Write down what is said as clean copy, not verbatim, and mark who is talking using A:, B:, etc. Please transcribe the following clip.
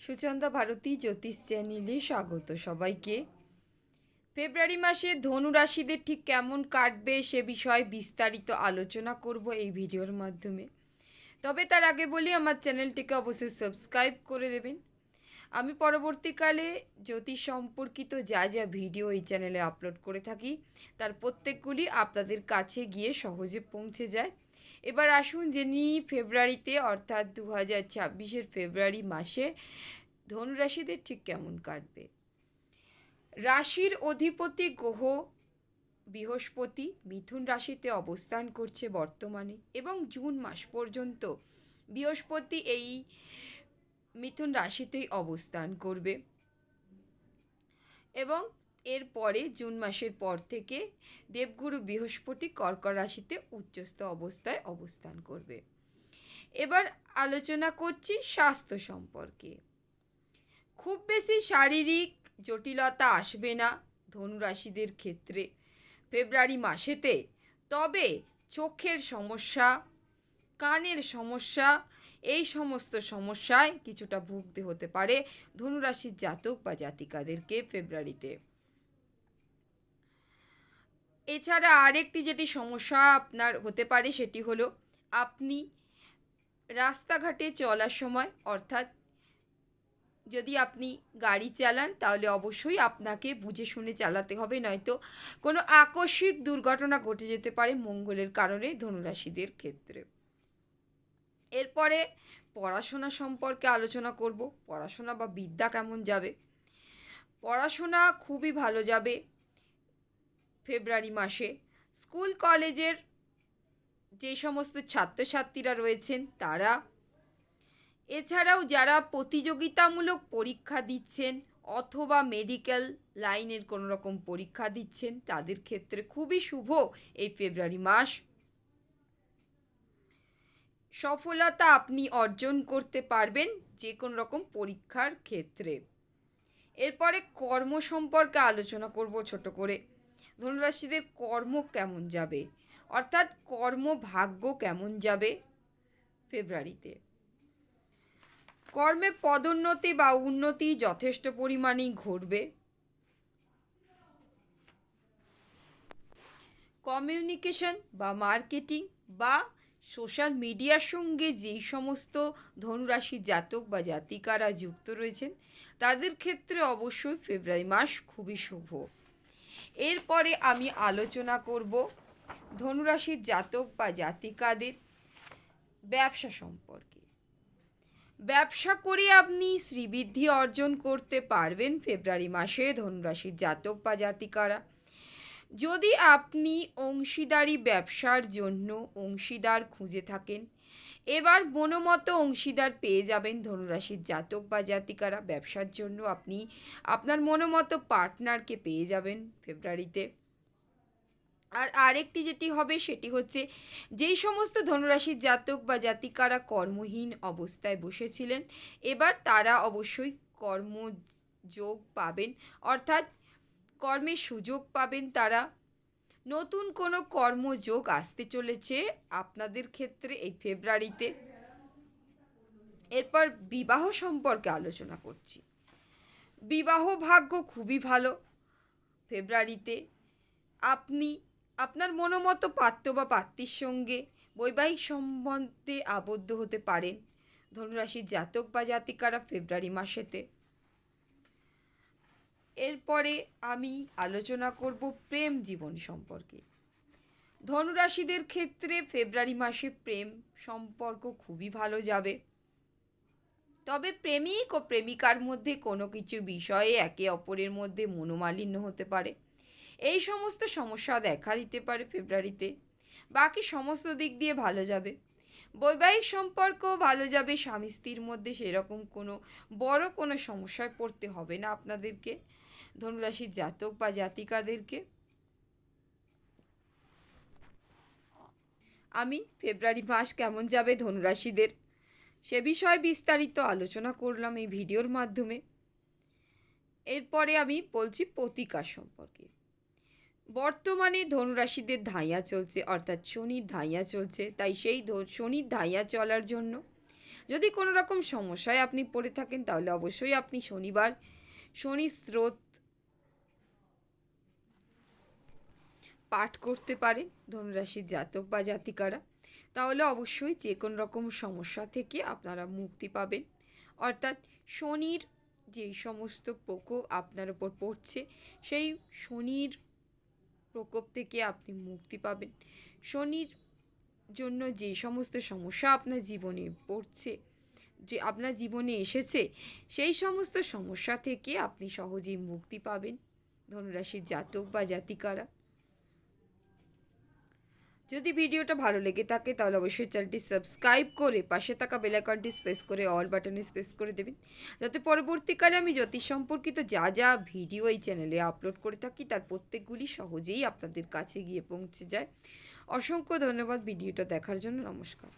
A: সুচন্দা ভারতী জ্যোতিষ চ্যানেলে স্বাগত সবাইকে। ফেব্রুয়ারি মাসে ধনু রাশিদের ঠিক কেমন কাটবে সে বিষয়ে বিস্তারিত আলোচনা করব এই ভিডিওর মাধ্যমে। তবে তার আগে বলি, আমার চ্যানেলটিকে অবশ্যই সাবস্ক্রাইব করে দেবেন। আমি পরবর্তীকালে জ্যোতিষ সম্পর্কিত যা যা ভিডিও এই চ্যানেলে আপলোড করে থাকি তার প্রত্যেকগুলি আপনাদের কাছে গিয়ে সহজে পৌঁছে যায়। এবার আসুন জেনে নিই ফেব্রুয়ারিতে অর্থাৎ 2026-এর ফেব্রুয়ারি মাসে ধনুরাশিদের ঠিক কেমন কাটবে। রাশির অধিপতি গ্রহ বৃহস্পতি মিথুন রাশিতে অবস্থান করছে বর্তমানে, এবং জুন মাস পর্যন্ত বৃহস্পতি এই মিথুন রাশিতেই অবস্থান করবে, এবং এরপরে জুন মাসের পর থেকে দেবগুরু বৃহস্পতি কর্কট রাশিতে উচ্চস্থ অবস্থায় অবস্থান করবে। এবার আলোচনা করছি স্বাস্থ্য সম্পর্কে। খুব বেশি শারীরিক জটিলতা আসবে না ধনুরাশিদের ক্ষেত্রে ফেব্রুয়ারি মাসেতে। তবে চোখের সমস্যা, কানের সমস্যা, এই সমস্ত সমস্যায় কিছুটা ভুগতে হতে পারে ধনুরাশির জাতক বা জাতিকাদেরকে ফেব্রুয়ারিতে। এছাড়া আরেকটি যেটি সমস্যা আপনার হতে পারে সেটি হলো, আপনি রাস্তাঘাটে চলার সময়, অর্থাৎ যদি আপনি গাড়ি চালান তাহলে অবশ্যই আপনাকে বুঝে শুনে চালাতে হবে, নয়তো কোনো আকস্মিক দুর্ঘটনা ঘটে যেতে পারে মঙ্গলের কারণে ধনুরাশিদের ক্ষেত্রে। এরপরে পড়াশোনা সম্পর্কে আলোচনা করব। পড়াশোনা বা বিদ্যা কেমন যাবে। পড়াশোনা খুবই ভালো যাবে ফেব্রুয়ারি মাসে। স্কুল কলেজের যে সমস্ত ছাত্রছাত্রীরা রয়েছেন তারা, এছাড়াও যারা প্রতিযোগিতামূলক পরীক্ষা দিচ্ছেন অথবা মেডিকেল লাইনের কোনো রকম পরীক্ষা দিচ্ছেন, তাদের ক্ষেত্রে খুবই শুভ এই ফেব্রুয়ারি মাস। সফলতা আপনি অর্জন করতে পারবেন যে কোনো রকম পরীক্ষার ক্ষেত্রে। এরপরে কর্ম সম্পর্কে আলোচনা করব ছোট করে। ধনুরাশিদের কর্ম কেমন যাবে, অর্থাৎ কর্মভাগ্য কেমন যাবে ফেব্রুয়ারিতে। কর্মে পদোন্নতি বা উন্নতি যথেষ্ট পরিমাণেই ঘটবে। কমিউনিকেশন বা মার্কেটিং বা সোশ্যাল মিডিয়ার সঙ্গে যেই সমস্ত ধনুরাশির জাতক বা জাতিকারা যুক্ত রয়েছেন তাদের ক্ষেত্রে অবশ্যই ফেব্রুয়ারি মাস খুবই শুভ। এরপরে আমি আলোচনা করব ধনুরাশির জাতক বা জাতিকাদের ব্যবসা সম্পর্কে। ব্যবসা করে আপনি শ্রীবৃদ্ধি অর্জন করতে পারবেন ফেব্রুয়ারি মাসে ধনুরাশির জাতক বা জাতিকারা। যদি আপনি অংশীদারি ব্যবসার জন্য অংশীদার খুঁজে থাকেন, এবার মনোমতো অংশীদার পেয়ে যাবেন ধনুরাশির জাতক বা জাতিকারা। ব্যবসার জন্য আপনি আপনার মনোমতো পার্টনারকে পেয়ে যাবেন ফেব্রুয়ারিতে। আর আরেকটি যেটি হবে সেটি হচ্ছে, যেই সমস্ত ধনুরাশির জাতক বা জাতিকারা কর্মহীন অবস্থায় বসেছিলেন, এবার তারা অবশ্যই কর্মযোগ পাবেন, অর্থাৎ কর্মের সুযোগ পাবেন তারা। নতুন কোনো কর্মযোগ আসতে চলেছে আপনাদের ক্ষেত্রে এই ফেব্রুয়ারিতে। এরপর বিবাহ সম্পর্কে আলোচনা করছি। বিবাহ ভাগ্য খুবই ভালো ফেব্রুয়ারিতে। আপনি আপনার মনোমতো পাত্র বা পাত্রীর সঙ্গে বৈবাহিক সম্বন্ধে আবদ্ধ হতে পারেন ধনুরাশির জাতক বা জাতিকারা ফেব্রুয়ারি মাসেতে। এরপরে আমি আলোচনা করব প্রেম জীবন সম্পর্কে। ধনুরাশিদের ক্ষেত্রে ফেব্রুয়ারি মাসে প্রেম সম্পর্ক খুবই ভালো যাবে। তবে প্রেমিক ও প্রেমিকার মধ্যে কোনো কিছু বিষয়ে একে অপরের মধ্যে মনোমালিন্য হতে পারে, এই সমস্ত সমস্যা দেখা দিতে পারে ফেব্রুয়ারিতে। বাকি সমস্ত দিক দিয়ে ভালো যাবে। বৈবাহিক সম্পর্কও ভালো যাবে, স্বামী স্ত্রীর মধ্যে সেরকম কোনো বড় কোনো সমস্যায় পড়তে হবে না আপনাদেরকে ধনুরাশির জাতক বা জাতিকাদেরকে। আমি ফেব্রুয়ারি মাস কেমন যাবে ধনুরাশিদের সে বিষয়ে বিস্তারিত আলোচনা করলাম এই ভিডিওর মাধ্যমে। এরপরে আমি বলছি প্রতিকার সম্পর্কে। বর্তমানে ধনুরাশিদের ধাইয়া চলছে, অর্থাৎ শনির ধাইয়া চলছে, তাই সেই শনির ধাইয়া চলার জন্য যদি কোনো রকম সমস্যায় আপনি পড়ে থাকেন তাহলে অবশ্যই আপনি শনিবার শনি স্তোত্র পাঠ করতে পারেন ধনুরাশির জাতক বা জাতিকারা। তাহলে অবশ্যই যে কোনো রকম সমস্যা থেকে আপনারা মুক্তি পাবেন। অর্থাৎ শনির যেই সমস্ত প্রকোপ আপনার ওপর পড়ছে সেই শনির প্রকোপ থেকে আপনি মুক্তি পাবেন। শনির জন্য যে সমস্ত সমস্যা আপনার জীবনে পড়ছে, যে আপনার জীবনে এসেছে, সেই সমস্ত সমস্যা থেকে আপনি সহজেই মুক্তি পাবেন ধনুরাশির জাতক বা জাতিকারা। যদি ভিডিওটা ভালো লেগে থাকে তাহলে অবশ্যই চ্যানেলটি সাবস্ক্রাইব করে পাশে থাকা বেল আইকনটি প্রেস করে অল বাটনে প্রেস করে দেবেন, যাতে পরবর্তীকালে আমি জ্যোতিষ সম্পর্কিত যা যা ভিডিও এই চ্যানেলে আপলোড করে থাকি তার প্রত্যেকগুলি সহজেই আপনাদের কাছে গিয়ে পৌঁছে যায়। অসংখ্য ধন্যবাদ ভিডিওটা দেখার জন্য। নমস্কার।